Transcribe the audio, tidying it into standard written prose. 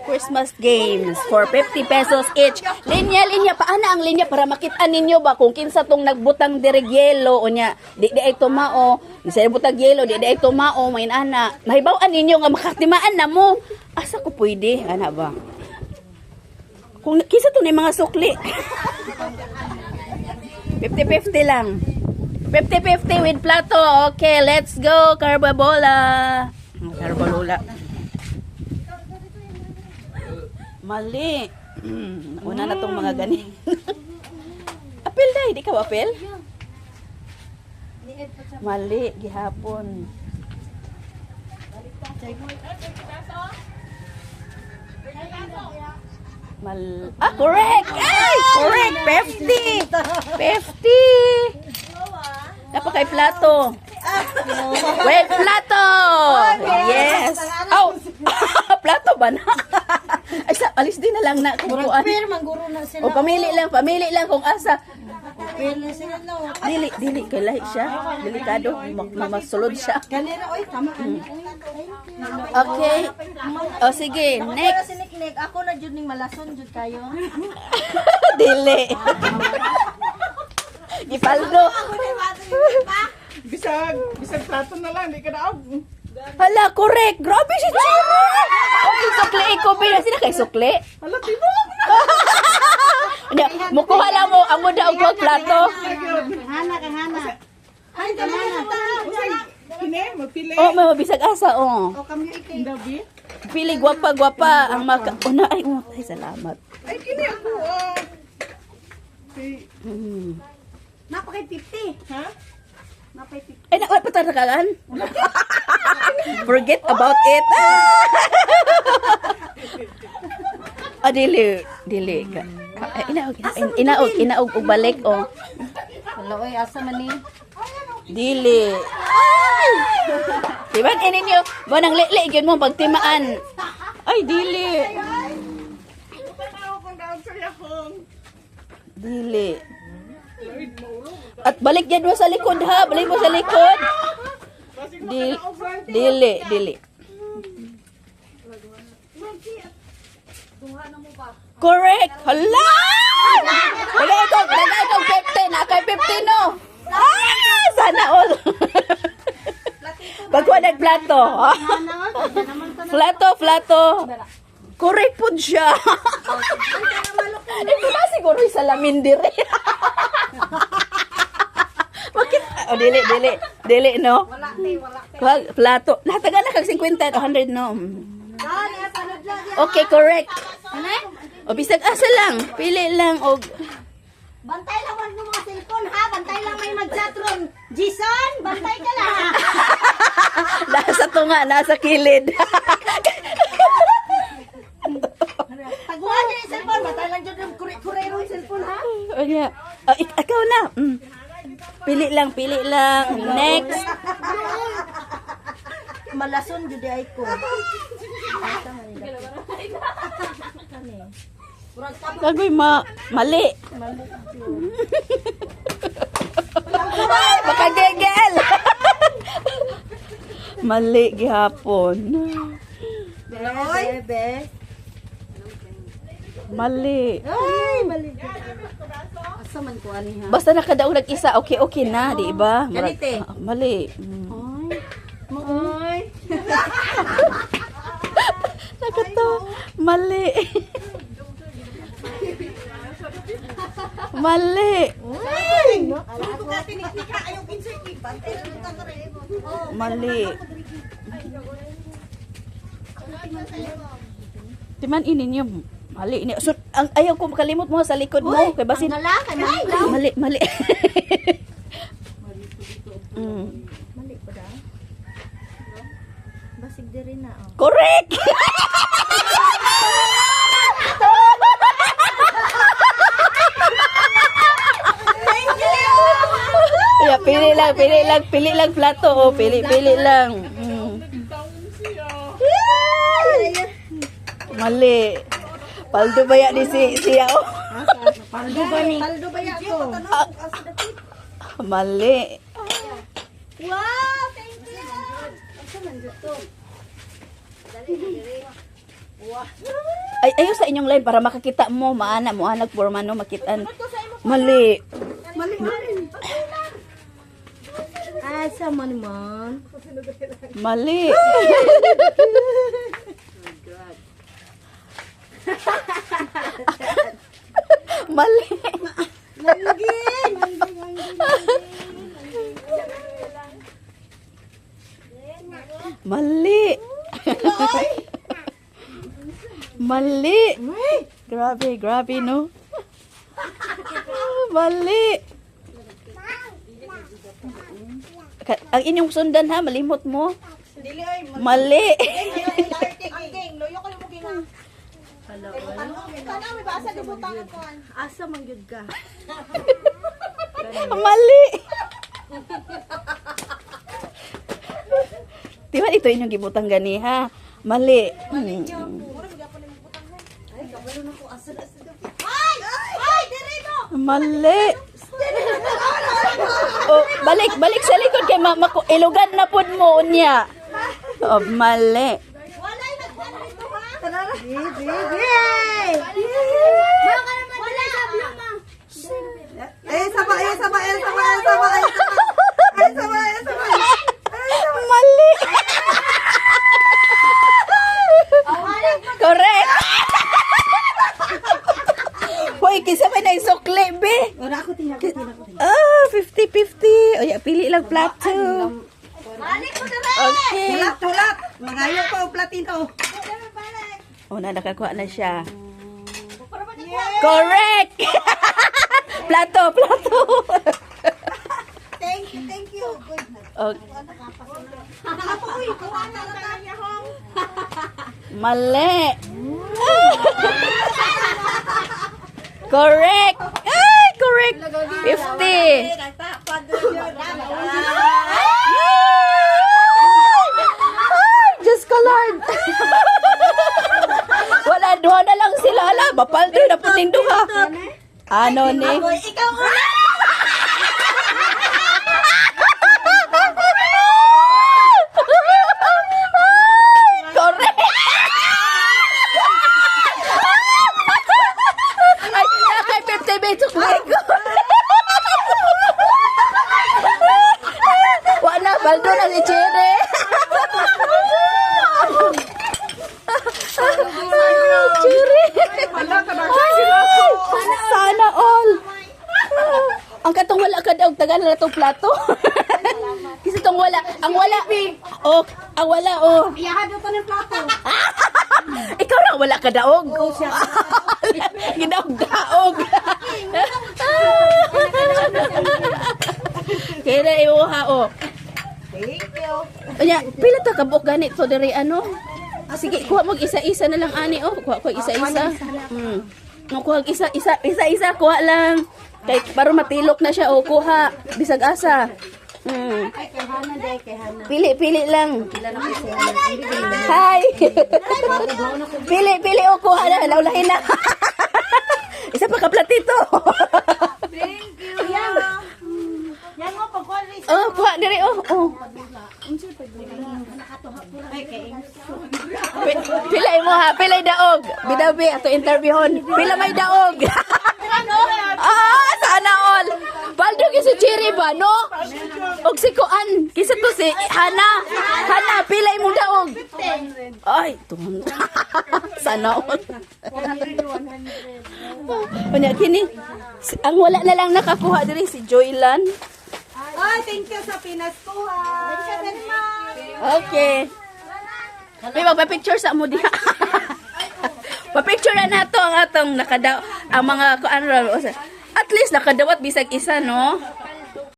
Christmas games for 50 pesos each. Linya, paana ang linya para makita ninyo ba kung kinsa tong nagbutang direg yelo o nya, di ay tumao, isa butang yelo, di ay tumao, may ana. Mahibaw-an ninyo nga makatimaan na mo. Asa ko pwede, ana ba? Kung kinsa to ni mga sukli. 50-50 lang. 50-50 with plato. Okay, let's go, Carbabola. Carbabola. Mali. Una na tong mga gani. Apel day, di ka apel? Mali, gihapon. Correct! Ay, correct! 50! 50! Napakay plato. Wait, plato! Yes! Oh! Plato ba na? Ay, alis din na lang na kukuan. O, pamili lang kung asa. Dili, kalay siya. Delikado, mamasulod siya. Okay. O, sige, next. Ako na jud ning malason jud kayo. Dili. Ipaldo. Bisag plato na lang, di ka na Hala, correct. Grabe si Chino. Okay, sukli ko. Sino kay sukli? Hala, tibok na. Hindi, mukuha lang mo. Amo daw ko plato. Hana. Hay Kine, magpili. Oh, may mabisag asa, oh. O kami ikay. Dabi. Pili, gwapa. Ang maka... Una, ay, salamat. Ay, kine ako. Okay. Napakay 50. Ha? Napay 50. Ay, nakuha pa tatakaan? Forget about it. Dili ka. Inaog, ubalik, oh. Hello, oy, asa man ni? Dili. Diba, ninyo, mo nang li yun mo, pagtimaan. Ay, dili. Dili. At balik yan mo sa likod, ha? Balik mo sa likod. Dili. Correct. Hala! Hala, ikaw 50. Nakay 50, no? Ah! Sana all. Pagkuha nagplato. Plato. Correct po siya. Ito na siguro yung salamin dire. Bakit? Oh, dili, no? Wala. Plato. Lahat na kag 50 o 100, no? Okay, correct. O, bisag asa lang. Pili lang, o... Bantay lang man ng mga cellphone ha. Bantay lang may mag-chatron. Jason, bantay ka lang. Nasa tunga, nasa kilid. Taguan niya yung cellphone. Bantay lang dyan yung kurero yung cellphone ha. O, niya. O, ikaw na. Pili lang. Next. Malason jud ay ko. Kagoy, mali. Baka gegel. Mali, gihapon. Bebe. Mali. Ay, mali. Asa man ko ani ha. Basta nakadaog nag-isa, okay na, di ba? Ganite. Mali. Ay. Nakato. Mali. Mali. Mali. Timan ini niyo. Mali ini. So, ang ayaw ko makalimot mo sa likod mo kay basin. Mali. Mali pa daw. Basig diri na oh. Correct. Ya, pili lang plato, oh, pili lang. Mali. Paldo ba yan ni siya, oh? Paldo ba ni? Paldo ba ya ko? Mali. Wow, thank you. Asa man dito? Ay, ayaw sa inyong line para makakita mo. Maana mo, anak, for mano, makitaan. Mali. Asa man man. Mali. Mali. Mali. Mali. Grabe, grabe, no? Mali. Ang inyong sundan, ha? Malimot mo. Mali. Asa man gyud ka? Mali. Di ba ito inyong gibutang gani, ha? Mali. Ay, diri mo. Mali. Oh, balik sa likod kay ilugan na pud mo unya. Oh, mali. Walay nagkuan dito ha. Yay! Baka naman dili sa bluma. Mali. Correct. Hoy, kisa may naisukli, be. Ora ako tinakot. Ah, 50-50. O, pili lang plato. Balik ko diri. Okay. Tulap. Magayo pa og platino. O, nakakuha na siya. Correct. Plato. Thank you. Good. Okay. Nakapoy, kuha na lang kanya hong. Mali. Correct. Ay, correct. 50. Ay, Diyos ko, Lord. Wala na lang sila. Ala, bapaldo na puting duha. Ano ni? Ikaw una. Correct. Ay, nakay 50 besos ko. Wala, baldo na si Cherry. Cherry. Sana all. Ang katong wala ka daw, tagal na itong plato. Kasi itong wala, ang wala, oh, ang wala, oh. Iyahan do to ng plato. Ikaw na wala ka daog. Ginaog-daog. Kaya na iuha, oh. Thank you. Anya, pila ta kabuk ganit so diri ano? Sige, kuha mo isa-isa na lang ani, oh. Kuha ko isa-isa. Kuha isa-isa, kuha lang. Kay para matilok na siya, oh, kuha. Bisag asa. Ay, kay Hana day, kay Hana. Pili lang. Hi. Pili, oh, kuha na. Laulahin na. Isa pa kaplatito. Thank you. Yan mo pag kuha rin. Oh, kuha diri, oh. Ay, kay Pilay mo ha, pilay daog. Bidabi, ato interviewon. Pila may daog. Sana all. Baldo si Cherry ba, no? Og si Kuan, kisa to si Hana. Hana, pilay mo daog. Ay, tuhon. Sana all. 100. Unya kini, ang wala na lang nakakuha diri si Joylan. Ay, thank you sa pinaskuha. Thank you very much. Okay. May magpa-picture sa mo diha. Pa-picture na nato ang atong nakadaw ang mga kuan ra. At least nakadawat bisag isa, no?